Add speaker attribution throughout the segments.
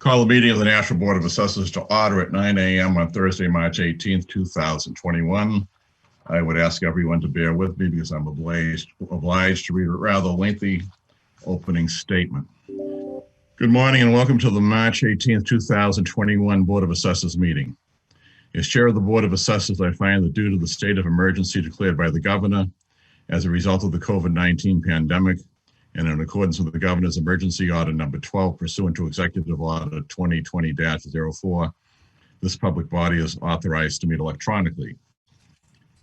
Speaker 1: Call the meeting of the National Board of Assessors to order at 9 a.m. on Thursday, March 18th, 2021. I would ask everyone to bear with me because I'm obliged to read a rather lengthy opening statement. Good morning and welcome to the March 18th, 2021 Board of Assessors meeting. As chair of the Board of Assessors, I find that due to the state of emergency declared by the governor as a result of the COVID-19 pandemic, and in accordance with the Governor's Emergency Order number 12 pursuant to Executive Order 2020-04, this public body is authorized to meet electronically.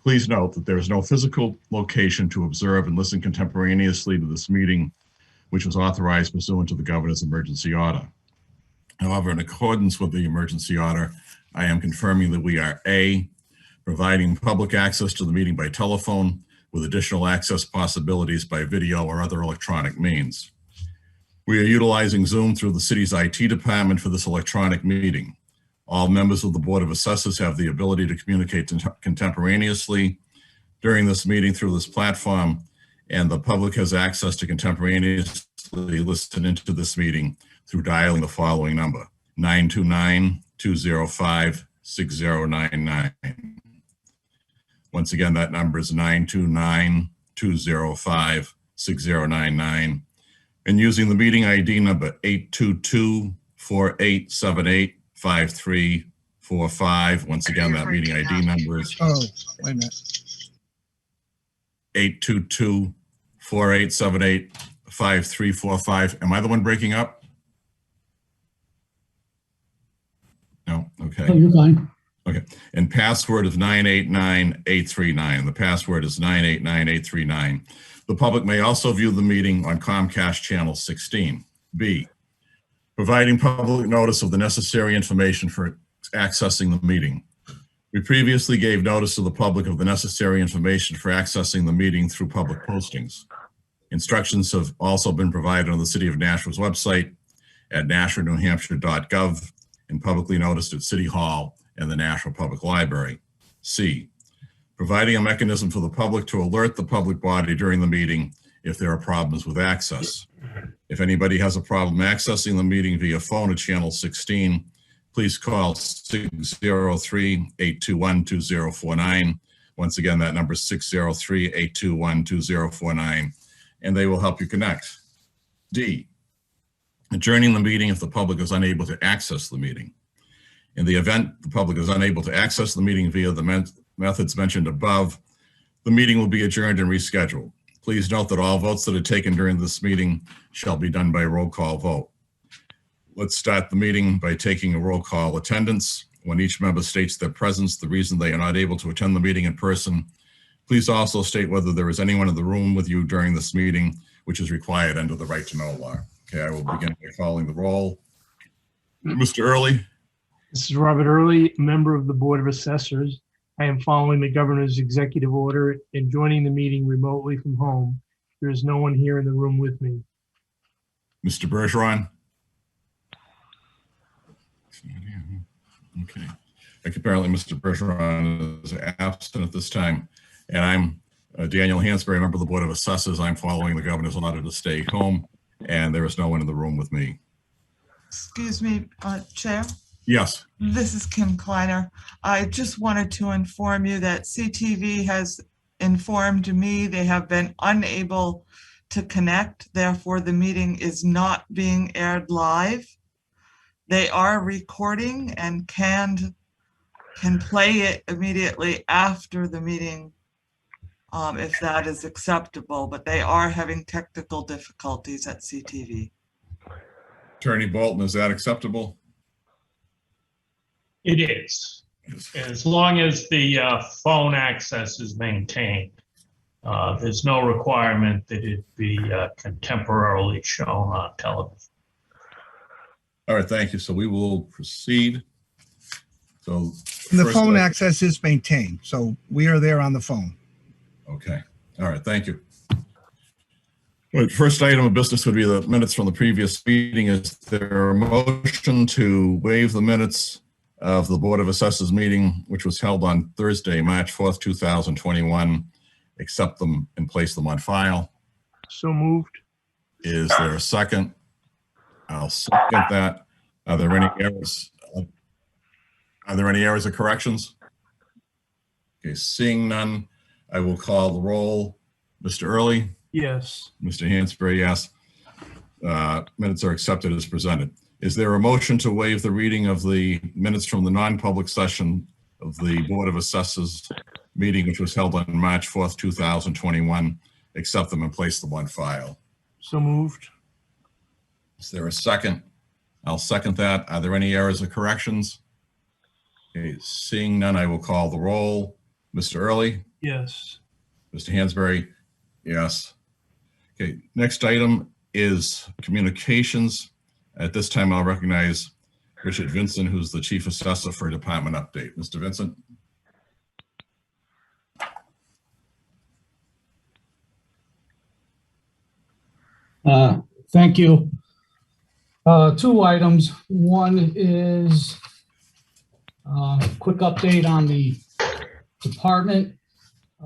Speaker 1: Please note that there is no physical location to observe and listen contemporaneously to this meeting, which was authorized pursuant to the Governor's Emergency Order. However, in accordance with the emergency order, I am confirming that we are A, providing public access to the meeting by telephone, with additional access possibilities by video or other electronic means. We are utilizing Zoom through the city's IT department for this electronic meeting. All members of the Board of Assessors have the ability to communicate contemporaneously during this meeting through this platform, and the public has access to contemporaneously listen into this meeting through dialing the following number, 929-205-6099. Once again, that number is 929-205-6099. And using the meeting ID number 822-4878-5345. Once again, that meeting ID number is 822-4878-5345. Am I the one breaking up? No, okay.
Speaker 2: Oh, you're fine.
Speaker 1: Okay, and password is 989839. The password is 989839. The public may also view the meeting on Comcast channel 16. B, providing public notice of the necessary information for accessing the meeting. We previously gave notice to the public of the necessary information for accessing the meeting through public postings. Instructions have also been provided on the City of Nashville's website at nashvillenewhampshire.gov and publicly noticed at City Hall and the National Public Library. C, providing a mechanism for the public to alert the public body during the meeting if there are problems with access. If anybody has a problem accessing the meeting via phone at channel 16, please call 603-821-2049. Once again, that number is 603-821-2049, and they will help you connect. D, adjourning the meeting if the public is unable to access the meeting. In the event the public is unable to access the meeting via the methods mentioned above, the meeting will be adjourned and rescheduled. Please note that all votes that are taken during this meeting shall be done by roll call vote. Let's start the meeting by taking a roll call attendance. When each member states their presence, the reason they are not able to attend the meeting in person, please also state whether there is anyone in the room with you during this meeting, which is required under the right to know law. Okay, I will begin by calling the roll. Mr. Early.
Speaker 3: This is Robert Early, member of the Board of Assessors. I am following the Governor's executive order and joining the meeting remotely from home. There is no one here in the room with me.
Speaker 1: Mr. Bergeron. Okay. Apparently, Mr. Bergeron is absent at this time. And I'm Daniel Hansberry, member of the Board of Assessors. I'm following the Governor's order to stay home, and there is no one in the room with me.
Speaker 4: Excuse me, Chair.
Speaker 1: Yes.
Speaker 4: This is Kim Kleiner. I just wanted to inform you that CTV has informed me they have been unable to connect. Therefore, the meeting is not being aired live. They are recording and can play it immediately after the meeting if that is acceptable, but they are having technical difficulties at CTV.
Speaker 1: Attorney Bolton, is that acceptable?
Speaker 2: It is, as long as the phone access is maintained. There's no requirement that it be contemporarily shown on television.
Speaker 1: All right, thank you. So we will proceed. So
Speaker 5: the phone access is maintained, so we are there on the phone.
Speaker 1: Okay. All right, thank you. Well, first item of business would be the minutes from the previous meeting. Is there a motion to waive the minutes of the Board of Assessors meeting, which was held on Thursday, March 4th, 2021, accept them and place them on file?
Speaker 3: So moved.
Speaker 1: Is there a second? I'll second that. Are there any errors? Are there any errors or corrections? Okay, seeing none, I will call the roll. Mr. Early,
Speaker 3: Yes.
Speaker 1: Mr. Hansberry, yes. Minutes are accepted as presented. Is there a motion to waive the reading of the minutes from the non-public session of the Board of Assessors meeting, which was held on March 4th, 2021, accept them and place them on file?
Speaker 3: So moved.
Speaker 1: Is there a second? I'll second that. Are there any errors or corrections? Okay, seeing none, I will call the roll. Mr. Early,
Speaker 3: Yes.
Speaker 1: Mr. Hansberry, yes. Okay, next item is communications. At this time, I'll recognize Richard Vincent, who's the Chief Assessor for a department update. Mr. Vincent?
Speaker 6: Thank you. Two items. One is a quick update on the department.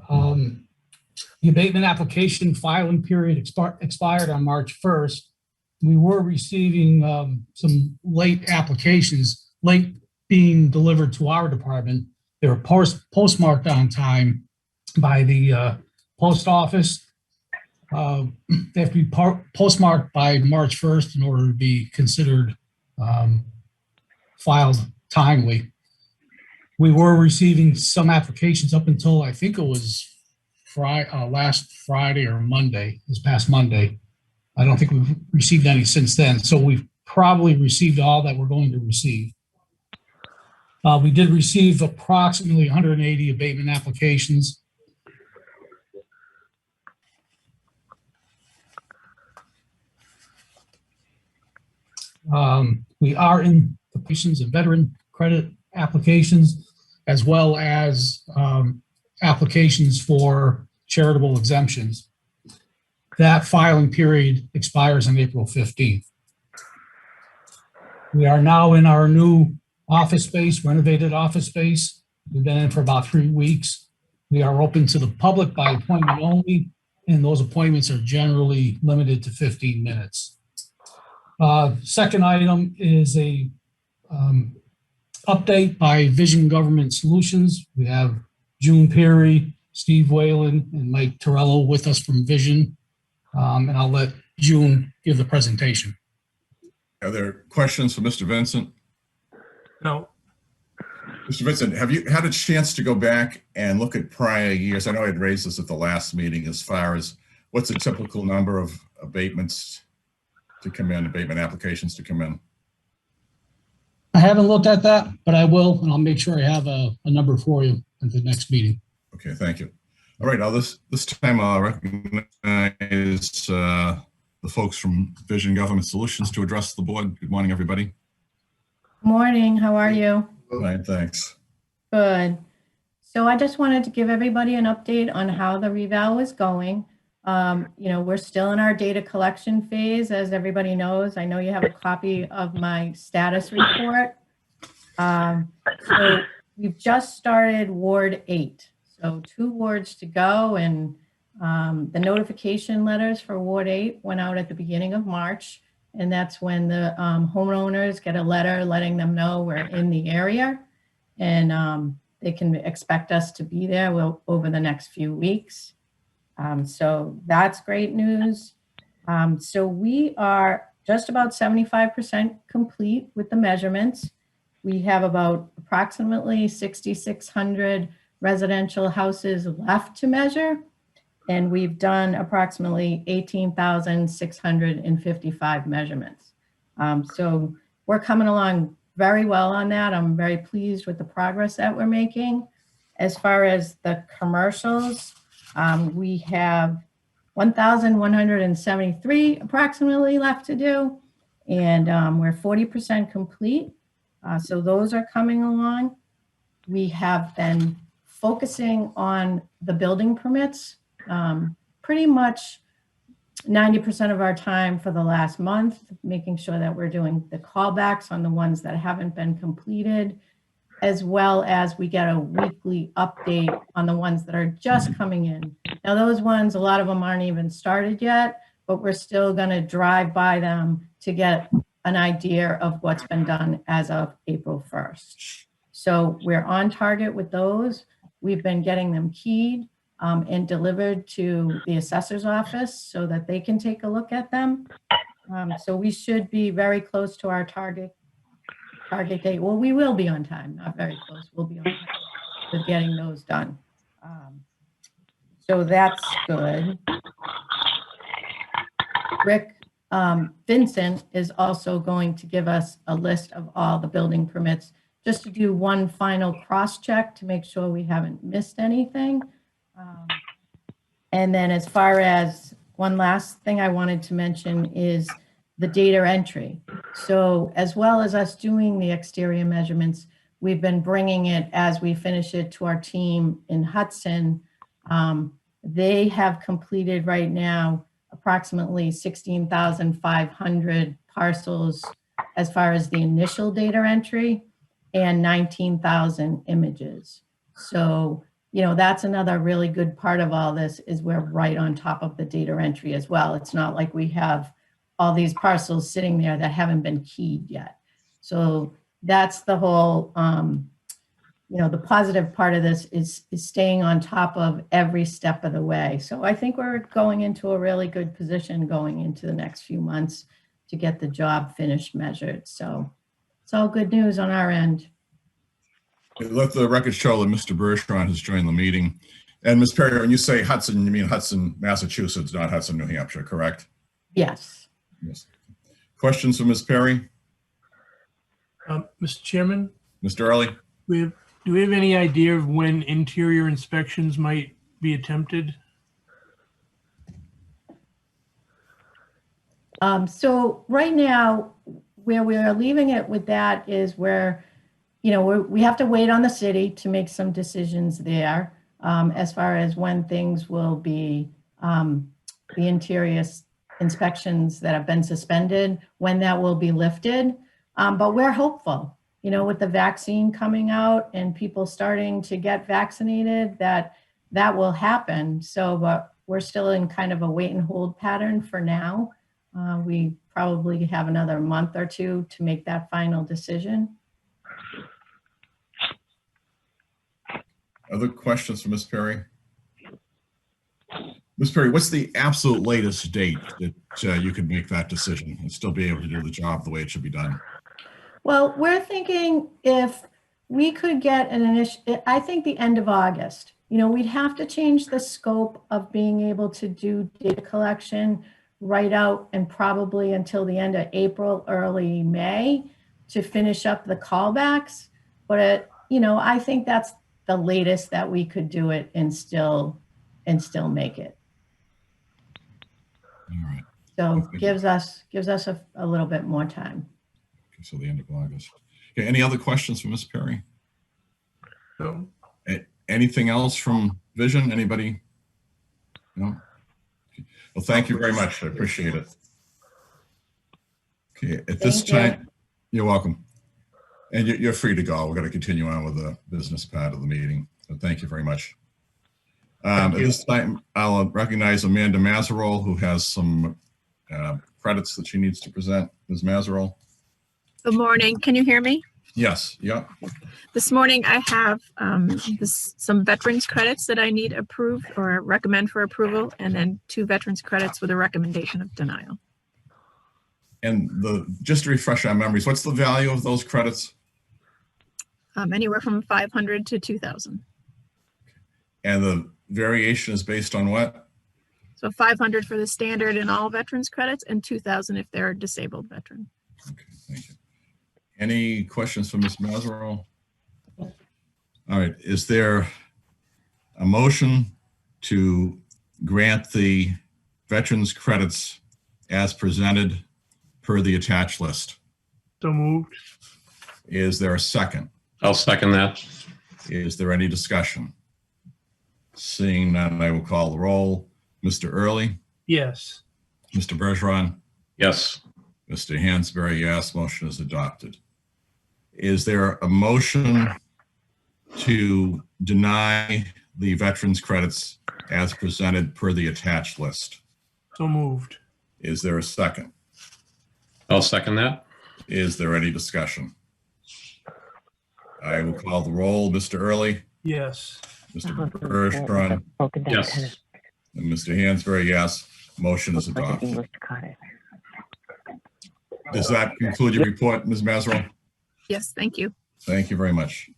Speaker 6: The abatement application filing period expired on March 1st. We were receiving some late applications, late being delivered to our department. They were postmarked on time by the post office. They have to be postmarked by March 1st in order to be considered filed timely. We were receiving some applications up until I think it was last Friday or Monday, this past Monday. I don't think we've received any since then. So we've probably received all that we're going to receive. We did receive approximately 180 abatement applications. We are in applications of veteran credit applications, as well as applications for charitable exemptions. That filing period expires on April 15th. We are now in our new office space, renovated office space. We've been in for about 3 weeks. We are open to the public by appointment only, and those appointments are generally limited to 15 minutes. Second item is a update by Vision Government Solutions. We have June Perry, Steve Whalen, and Mike Torello with us from Vision. And I'll let June give the presentation.
Speaker 1: Are there questions for Mr. Vincent?
Speaker 3: No.
Speaker 1: Mr. Vincent, have you had a chance to go back and look at prior years? I know I had raised this at the last meeting as far as what's a typical number of abatements to come in, abatement applications to come in?
Speaker 6: I haven't looked at that, but I will, and I'll make sure I have a number for you at the next meeting.
Speaker 1: Okay, thank you. All right, now this time I'll recognize the folks from Vision Government Solutions to address the board. Good morning, everybody.
Speaker 7: Morning, how are you?
Speaker 1: Fine, thanks.
Speaker 7: Good. So I just wanted to give everybody an update on how the reval is going. We're still in our data collection phase, as everybody knows. I know you have a copy of my status report. So we've just started Ward 8. So 2 wards to go, and the notification letters for Ward 8 went out at the beginning of March. And that's when the homeowners get a letter letting them know we're in the area, and they can expect us to be there over the next few weeks. So that's great news. So we are just about 75% complete with the measurements. We have about approximately 6,600 residential houses left to measure, and we've done approximately 18,655 measurements. So we're coming along very well on that. I'm very pleased with the progress that we're making. As far as the commercials, we have 1,173 approximately left to do, and we're 40% complete. So those are coming along. We have been focusing on the building permits pretty much 90% of our time for the last month, making sure that we're doing the callbacks on the ones that haven't been completed, as well as we get a weekly update on the ones that are just coming in. Now those ones, a lot of them aren't even started yet, but we're still going to drive by them to get an idea of what's been done as of April 1st. So we're on target with those. We've been getting them keyed and delivered to the assessor's office so that they can take a look at them. So we should be very close to our target date. Well, we will be on time, not very close. We'll be on time with getting those done. So that's good. Rick Vincent is also going to give us a list of all the building permits, just to do one final cross-check to make sure we haven't missed anything. And then as far as one last thing I wanted to mention is the data entry. So as well as us doing the exterior measurements, we've been bringing it as we finish it to our team in Hudson. They have completed right now approximately 16,500 parcels as far as the initial data entry and 19,000 images. So, you know, that's another really good part of all this is we're right on top of the data entry as well. It's not like we have all these parcels sitting there that haven't been keyed yet. So that's the whole, you know, the positive part of this is staying on top of every step of the way. So I think we're going into a really good position going into the next few months to get the job finished measured. So it's all good news on our end.
Speaker 1: Let the record show that Mr. Bergeron has joined the meeting. And Ms. Perry, when you say Hudson, you mean Hudson, Massachusetts, not Hudson, New Hampshire, correct?
Speaker 7: Yes.
Speaker 1: Yes. Questions for Ms. Perry?
Speaker 3: Mr. Chairman,
Speaker 1: Mr. Early?
Speaker 3: do we have any idea of when interior inspections might be attempted?
Speaker 7: So right now, where we are leaving it with that is where, you know, we have to wait on the city to make some decisions there as far as when things will be, the interior inspections that have been suspended, when that will be lifted. But we're hopeful, you know, with the vaccine coming out and people starting to get vaccinated, that will happen. So, but we're still in kind of a wait and hold pattern for now. We probably have another month or two to make that final decision.
Speaker 1: Other questions for Ms. Perry? Ms. Perry, what's the absolute latest date that you could make that decision and still be able to do the job the way it should be done?
Speaker 7: Well, we're thinking if we could get an initial, I think the end of August. You know, we'd have to change the scope of being able to do data collection right out and probably until the end of April, early May to finish up the callbacks. But, you know, I think that's the latest that we could do it and still make it.
Speaker 1: All right.
Speaker 7: So gives us a little bit more time.
Speaker 1: Okay, so the end of August. Okay, any other questions for Ms. Perry?
Speaker 3: So,
Speaker 1: Anything else from Vision? Anybody? No? Okay. Well, thank you very much. I appreciate it. Okay, at this time, you're welcome. And you're free to go. We're going to continue on with the business part of the meeting. So thank you very much. At this time, I'll recognize Amanda Mazerol, who has some credits that she needs to present. Ms. Mazerol?
Speaker 8: Good morning. Can you hear me?
Speaker 1: Yes. Yeah.
Speaker 8: This morning I have some veterans credits that I need approved or recommend for approval, and then 2 veterans credits with a recommendation of denial.
Speaker 1: And just to refresh our memories, what's the value of those credits?
Speaker 8: Anywhere from 500 to 2,000.
Speaker 1: And the variation is based on what?
Speaker 8: So 500 for the standard and all veterans credits, and 2,000 if they're a disabled veteran.
Speaker 1: Okay, thank you. Any questions for Ms. Mazerol? All right, is there a motion to grant the veterans credits as presented per the attached list?
Speaker 3: so moved.
Speaker 1: Is there a second?
Speaker 9: I'll second that.
Speaker 1: Is there any discussion? Seeing none, I will call the roll. Mr. Early,
Speaker 3: Yes.
Speaker 1: Mr. Bergeron,
Speaker 9: Yes.
Speaker 1: Mr. Hansberry, yes, motion is adopted. Is there a motion to deny the veterans credits as presented per the attached list?
Speaker 3: So moved.
Speaker 1: Is there a second?
Speaker 9: I'll second that.
Speaker 1: Is there any discussion? I will call the roll. Mr. Early,
Speaker 3: Yes.
Speaker 1: Mr. Bergeron,
Speaker 9: Yes.
Speaker 1: and Mr. Hansberry, yes. Motion is adopted. Does that conclude your report, Ms. Mazerow?
Speaker 8: Yes, thank you.
Speaker 1: Thank you very much.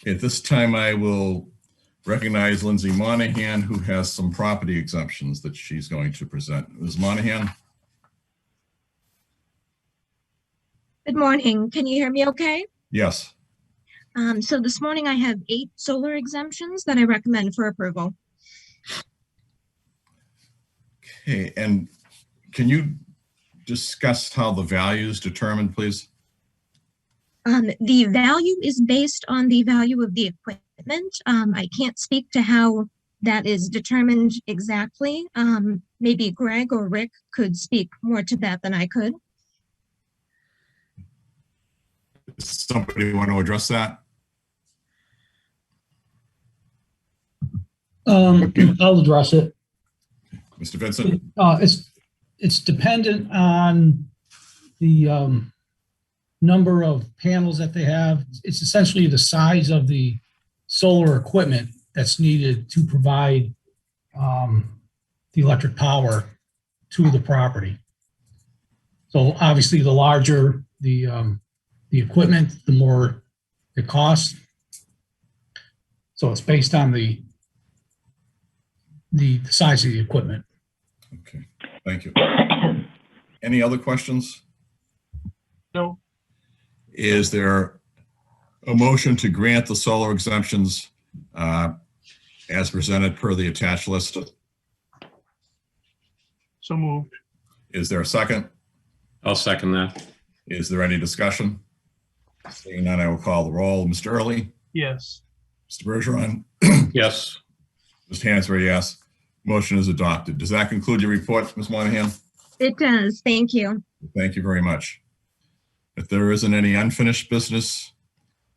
Speaker 1: At this time, I will recognize Lindsay Monahan, who has some property exemptions that she's going to present. Ms. Monahan?
Speaker 10: Good morning. Can you hear me okay?
Speaker 1: Yes.
Speaker 10: So this morning I have 8 solar exemptions that I recommend for approval.
Speaker 1: Okay, and can you discuss how the value is determined, please?
Speaker 10: The value is based on the value of the equipment. I can't speak to how that is determined exactly. Maybe Greg or Rick could speak more to that than I could.
Speaker 1: Does somebody want to address that?
Speaker 6: I'll address it.
Speaker 1: Mr. Vincent?
Speaker 6: It's dependent on the number of panels that they have. It's essentially the size of the solar equipment that's needed to provide the electric power to the property. So obviously, the larger the equipment, the more it costs. So it's based on the size of the equipment.
Speaker 1: Okay, thank you. Any other questions?
Speaker 3: No.
Speaker 1: Is there a motion to grant the solar exemptions as presented per the attached list?
Speaker 3: So moved.
Speaker 1: Is there a second?
Speaker 9: I'll second that.
Speaker 1: Is there any discussion? Seeing none, I will call the roll. Mr. Early,
Speaker 3: Yes.
Speaker 1: Mr. Bergeron,
Speaker 9: Yes.
Speaker 1: Mr. Hansberry, yes. Motion is adopted. Does that conclude your report, Ms. Monahan?
Speaker 10: It does. Thank you.
Speaker 1: Thank you very much. If there isn't any unfinished business,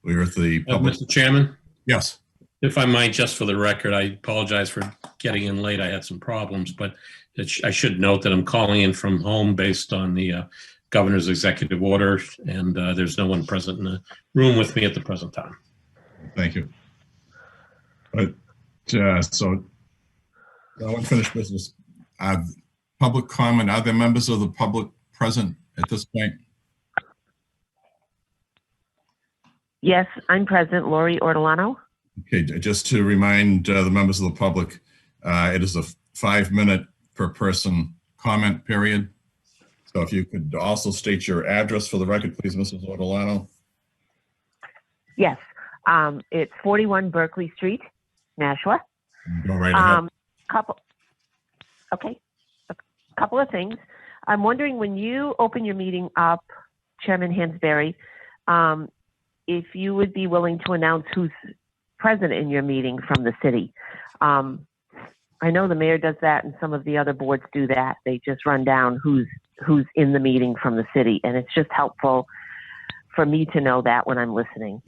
Speaker 1: we're at the public.
Speaker 9: Mr. Chairman,
Speaker 1: Yes.
Speaker 9: if I might, just for the record, I apologize for getting in late. I had some problems, but I should note that I'm calling in from home based on the governor's executive order, and there's no one present in the room with me at the present time.
Speaker 1: Thank you. But so no unfinished business. Public comment. Are there members of the public present at this point?
Speaker 11: Yes, I'm present. Lori Ortolano.
Speaker 1: Okay, just to remind the members of the public, it is a 5-minute per person comment period. So if you could also state your address for the record, please, Mrs. Ortolano.
Speaker 11: Yes, it's 41 Berkeley Street, Nashua.
Speaker 1: Go right ahead.
Speaker 11: A couple of things. I'm wondering, when you open your meeting up, Chairman Hansberry, if you would be willing to announce who's present in your meeting from the city. I know the mayor does that, and some of the other boards do that. They just run down who's in the meeting from the city, and it's just helpful for me to know that when I'm listening.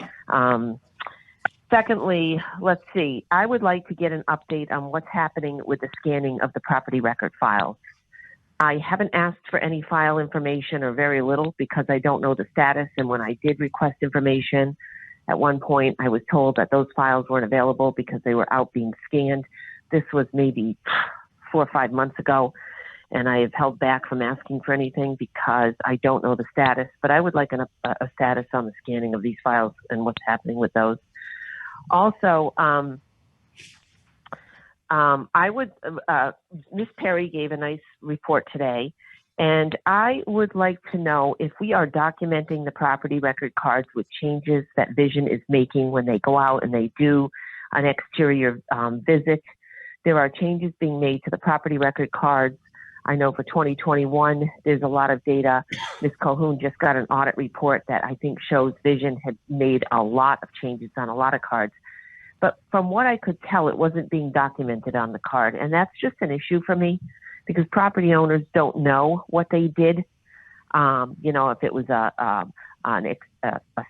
Speaker 11: Secondly, let's see. I would like to get an update on what's happening with the scanning of the property record files. I haven't asked for any file information, or very little, because I don't know the status. And when I did request information, at one point I was told that those files weren't available because they were out being scanned. This was maybe 4 or 5 months ago, and I have held back from asking for anything because I don't know the status. But I would like a status on the scanning of these files and what's happening with those. Also, Ms. Perry gave a nice report today, and I would like to know if we are documenting the property record cards with changes that Vision is making when they go out and they do an exterior visit. There are changes being made to the property record cards. I know for 2021, there's a lot of data. Ms. Colhoun just got an audit report that I think shows Vision had made a lot of changes on a lot of cards. But from what I could tell, it wasn't being documented on the card. And that's just an issue for me, because property owners don't know what they did. You know, if it was a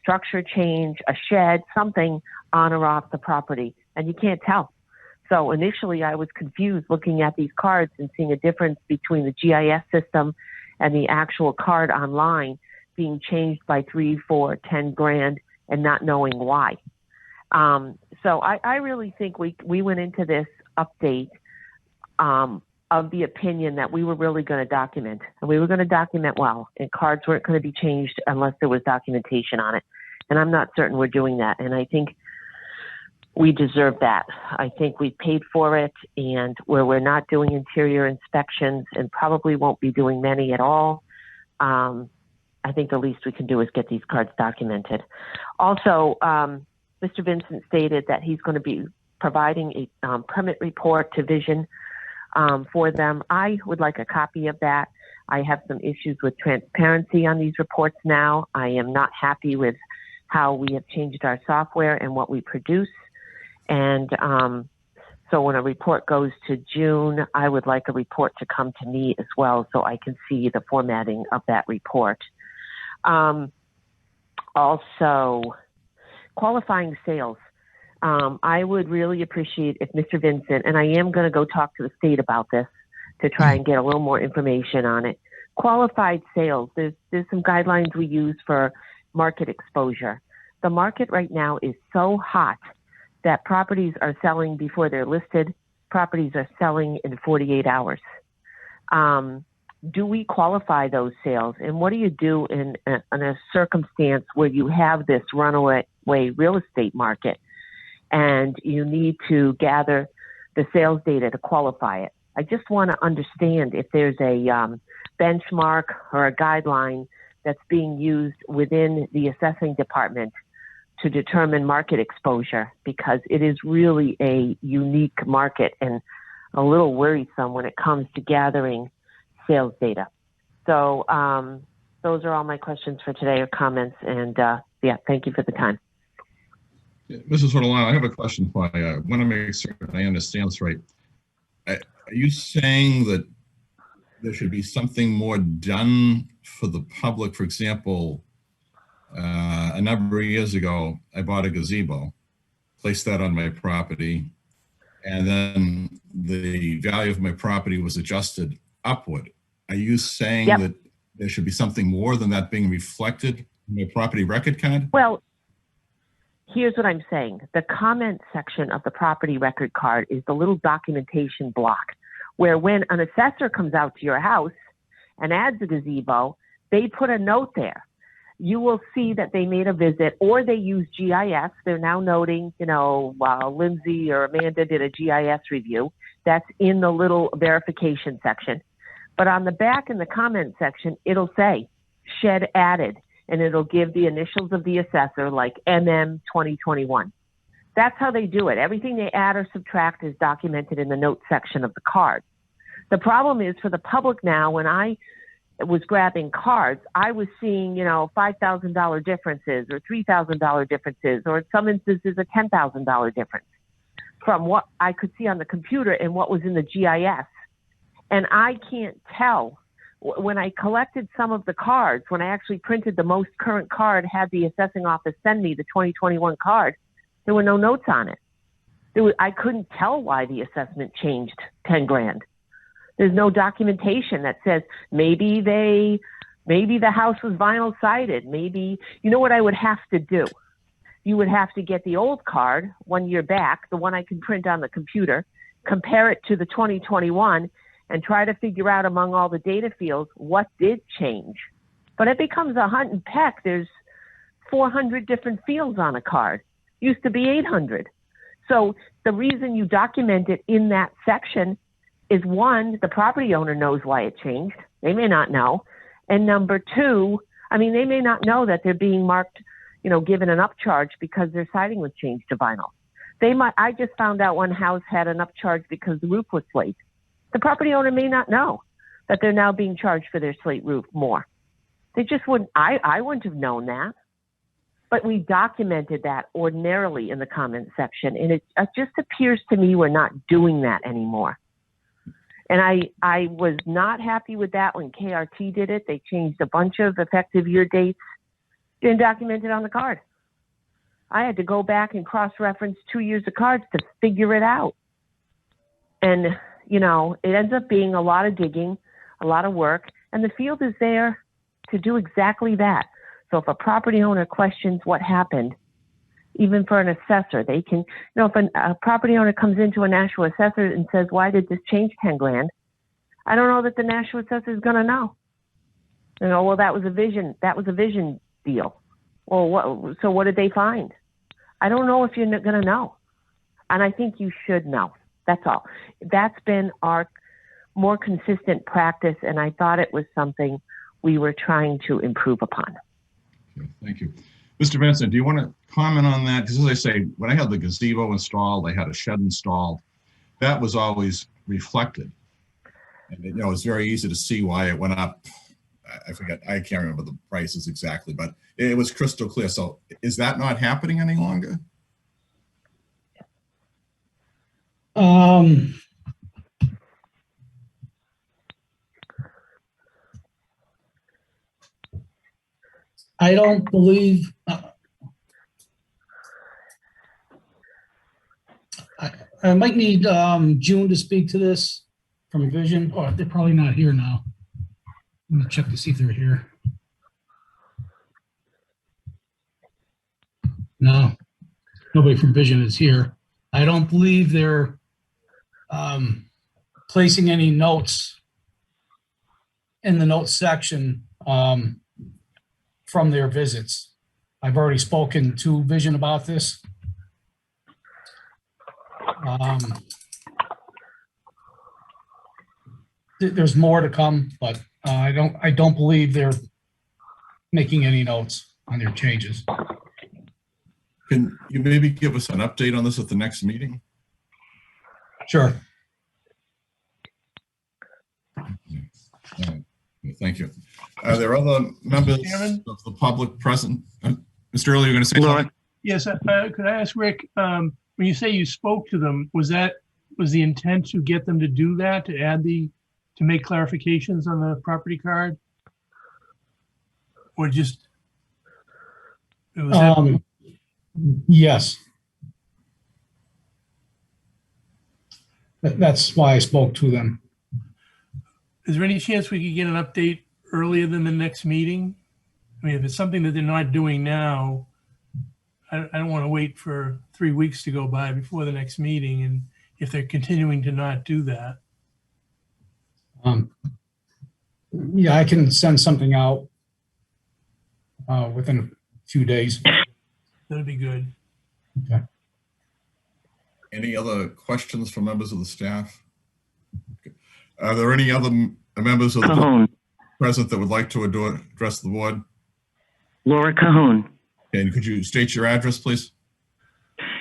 Speaker 11: structure change, a shed, something on or off the property, and you can't tell. So initially I was confused looking at these cards and seeing a difference between the GIS system and the actual card online, being changed by 3, 4, 10 grand and not knowing why. So I really think we went into this update of the opinion that we were really going to document, and we were going to document well, and cards weren't going to be changed unless there was documentation on it. And I'm not certain we're doing that. And I think we deserve that. I think we paid for it, and where we're not doing interior inspections and probably won't be doing many at all, I think the least we can do is get these cards documented. Also, Mr. Vincent stated that he's going to be providing a permit report to Vision for them. I would like a copy of that. I have some issues with transparency on these reports now. I am not happy with how we have changed our software and what we produce. And so when a report goes to June, I would like a report to come to me as well so I can see the formatting of that report. Also, qualifying sales. I would really appreciate if Mr. Vincent, and I am going to go talk to the state about this to try and get a little more information on it. Qualified sales, there's some guidelines we use for market exposure. The market right now is so hot that properties are selling before they're listed. Properties are selling in 48 hours. Do we qualify those sales? And what do you do in a circumstance where you have this runaway real estate market and you need to gather the sales data to qualify it? I just want to understand if there's a benchmark or a guideline that's being used within the assessing department to determine market exposure, because it is really a unique market and a little worrisome when it comes to gathering sales data. So those are all my questions for today, or comments. And yeah, thank you for the time.
Speaker 1: Yeah, Mrs. Ortolano, I have a question for you. I want to make certain I understand this right. Are you saying that there should be something more done for the public? For example, a number of years ago, I bought a gazebo, placed that on my property, and then the value of my property was adjusted upward. Are you saying that there should be something more than that being reflected in my property record card?
Speaker 11: Well, here's what I'm saying. The comment section of the property record card is the little documentation block where when an assessor comes out to your house and adds a gazebo, they put a note there. You will see that they made a visit, or they use GIS. They're now noting, Lindsay or Amanda did a GIS review. That's in the little verification section. But on the back in the comment section, it'll say shed added, and it'll give the initials of the assessor, like MM 2021. That's how they do it. Everything they add or subtract is documented in the notes section of the card. The problem is for the public now, when I was grabbing cards, I was seeing, $5,000 differences or $3,000 differences, or in some instances a $10,000 difference from what I could see on the computer and what was in the GIS. And I can't tell. When I collected some of the cards, when I actually printed the most current card, had the assessing office send me the 2021 card, there were no notes on it. I couldn't tell why the assessment changed 10 grand. There's no documentation that says maybe the house was vinyl sided. Maybe, you know what I would have to do? You would have to get the old card 1 year back, the one I can print on the computer, compare it to the 2021, and try to figure out among all the data fields what did change. But it becomes a hunt and peck. There's 400 different fields on a card. Used to be 800. So the reason you document it in that section is, one, the property owner knows why it changed. They may not know. And number two, they may not know that they're being marked, given an upcharge because their siding was changed to vinyl. I just found out one house had an upcharge because the roof was slate. The property owner may not know that they're now being charged for their slate roof more. They just wouldn't, I wouldn't have known that. But we documented that ordinarily in the comment section. And it just appears to me we're not doing that anymore. And I was not happy with that when KRT did it. They changed a bunch of effective year dates, didn't document it on the card. I had to go back and cross-reference 2 years of cards to figure it out. And, it ends up being a lot of digging, a lot of work, and the field is there to do exactly that. So if a property owner questions what happened, even for an assessor, they can, if a property owner comes into a national assessor and says, why did this change 10 grand? I don't know that the national assessor is going to know. Well, that was a vision deal. Well, so what did they find? I don't know if you're going to know. And I think you should know. That's all. That's been our more consistent practice, and I thought it was something we were trying to improve upon.
Speaker 1: Okay, thank you. Mr. Vincent, do you want to comment on that? Because as I say, when I had the gazebo installed, I had a shed installed. That was always reflected. And it's very easy to see why it went up. I forget, I can't remember the prices exactly, but it was crystal clear. So is that not happening any longer?
Speaker 6: I don't believe, I might need June to speak to this from Vision. Oh, they're probably not here now. Let me check to see if they're here. No, nobody from Vision is here. I don't believe they're placing any notes in the notes section from their visits. I've already spoken to Vision about this. There's more to come, but I don't believe they're making any notes on their changes.
Speaker 1: Can you maybe give us an update on this at the next meeting?
Speaker 6: Sure.
Speaker 1: Thank you. Are there other members of the public present? Mr. Early, you're going to say something?
Speaker 3: Yes, could I ask Rick, when you say you spoke to them, was the intent to get them to do that, to make clarifications on the property card? Or just?
Speaker 6: Yes. That's why I spoke to them.
Speaker 3: Is there any chance we could get an update earlier than the next meeting? I mean, if it's something that they're not doing now, I don't want to wait for 3 weeks to go by before the next meeting, and if they're continuing to not do that.
Speaker 6: Yeah, I can send something out within a few days.
Speaker 3: That'd be good.
Speaker 6: Okay.
Speaker 1: Any other questions from members of the staff? Okay. Are there any other members of the board present that would like to address the board?
Speaker 12: Laura Cahoon.
Speaker 1: And could you state your address, please?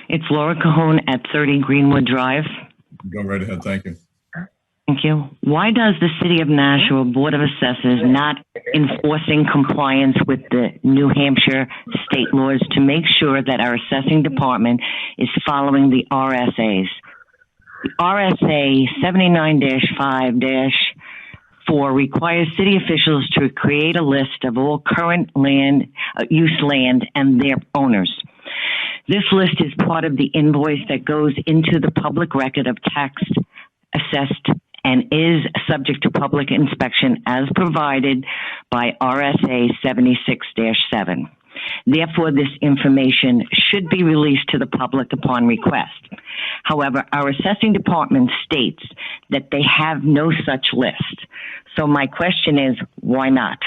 Speaker 12: It's Laura Cahoon at 30 Greenwood Drive.
Speaker 1: Go right ahead. Thank you.
Speaker 12: Thank you. Why does the City of Nashua Board of Assessors not enforcing compliance with the New Hampshire state laws to make sure that our assessing department is following the RSAs? The RSA 79-5-4 requires city officials to create a list of all current use land and their owners. This list is part of the invoice that goes into the public record of tax assessed and is subject to public inspection as provided by RSA 76-7. Therefore, this information should be released to the public upon request. However, our assessing department states that they have no such list. So my question is, why not?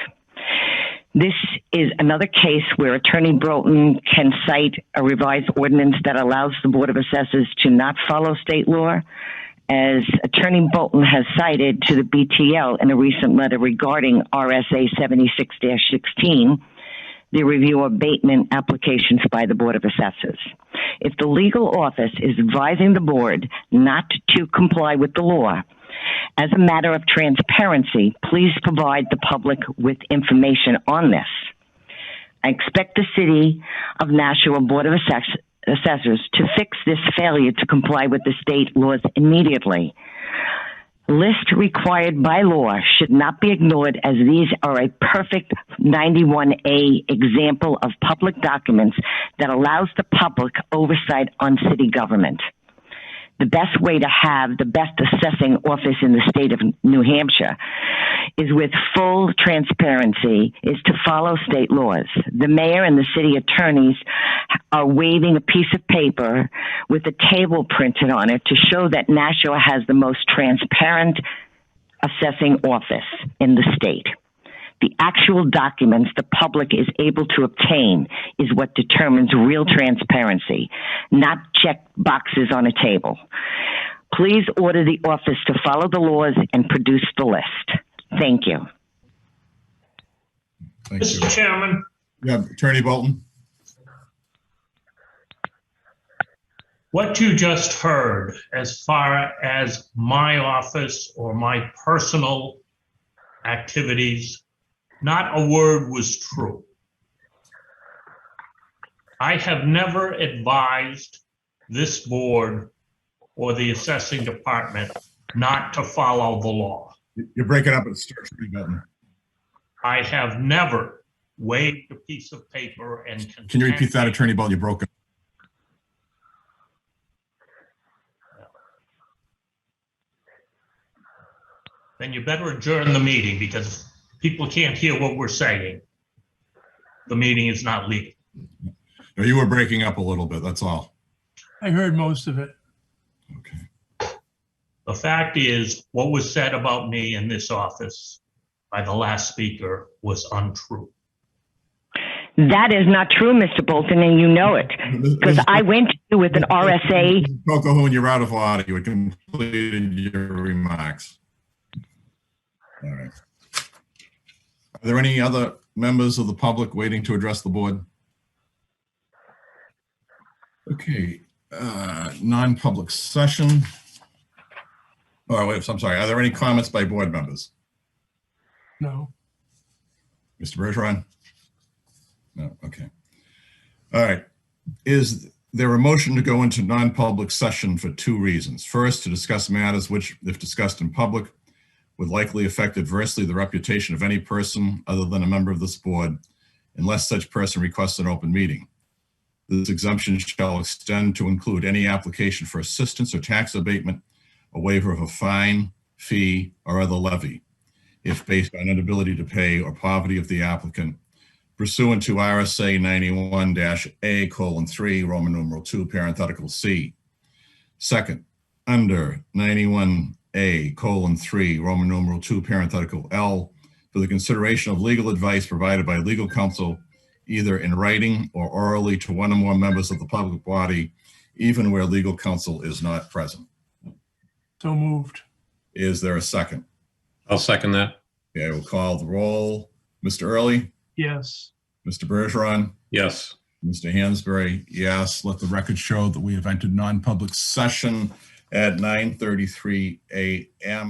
Speaker 12: This is another case where Attorney Broughton can cite a revised ordinance that allows the Board of Assessors to not follow state law, as Attorney Bolton has cited to the BTL in a recent letter regarding RSA 76-16, the review of abatement applications by the Board of Assessors. If the legal office is advising the board not to comply with the law, as a matter of transparency, please provide the public with information on this. I expect the City of Nashua Board of Assessors to fix this failure to comply with the state laws immediately. List required by law should not be ignored, as these are a perfect 91A example of public documents that allows the public oversight on city government. the best way to have the best assessing office in the state of New Hampshire is with full transparency, is to follow state laws. The mayor and the city attorneys are waving a piece of paper with a table printed on it to show that Nashua has the most transparent assessing office in the state. The actual documents the public is able to obtain is what determines real transparency, not check boxes on a table. Please order the office to follow the laws and produce the list. Thank you.
Speaker 1: Thank you.
Speaker 2: Mr. Chairman,
Speaker 1: Yeah, Attorney Bolton?
Speaker 2: what you just heard as far as my office or my personal activities, not a word was true. I have never advised this board or the assessing department not to follow the law.
Speaker 1: You're breaking up at the start, Attorney Bolton.
Speaker 2: I have never waved a piece of paper and.
Speaker 1: Can you repeat that, Attorney Bolton? You broke it.
Speaker 2: Then you better adjourn the meeting because people can't hear what we're saying. The meeting is not legal.
Speaker 1: No, you were breaking up a little bit, that's all.
Speaker 3: I heard most of it.
Speaker 1: Okay.
Speaker 2: The fact is, what was said about me in this office by the last speaker was untrue.
Speaker 12: That is not true, Mr. Bolton, and you know it. Because I went to you with an RSA.
Speaker 1: Cocahoon, you're out of order. You had completed your remarks. All right. Are there any other members of the public waiting to address the board? Okay, non-public session. Oh, wait, I'm sorry. Are there any comments by board members?
Speaker 3: No.
Speaker 1: Mr. Bergeron? No, okay. All right. Is there a motion to go into non-public session for two reasons? First, to discuss matters which, if discussed in public, would likely affect adversely the reputation of any person other than a member of this board, unless such person requests an open meeting. This exemption shall extend to include any application for assistance or tax abatement, a waiver of a fine, fee, or other levy, if based on inability to pay or poverty of the applicant, pursuant to RSA 91-A:3, Roman numeral 2, parenthetical C. Second, under 91A:3, Roman numeral 2, parenthetical L, for the consideration of legal advice provided by legal counsel, either in writing or orally to one or more members of the public body, even where legal counsel is not present.
Speaker 3: So moved.
Speaker 1: Is there a second?
Speaker 9: I'll second that.
Speaker 1: Okay, I will call the roll. Mr. Early?
Speaker 3: Yes.
Speaker 1: Mr. Bergeron?
Speaker 9: Yes.
Speaker 1: Mr. Hansberry? Yes. Let the record show that we have entered non-public session at 9:33 a.m.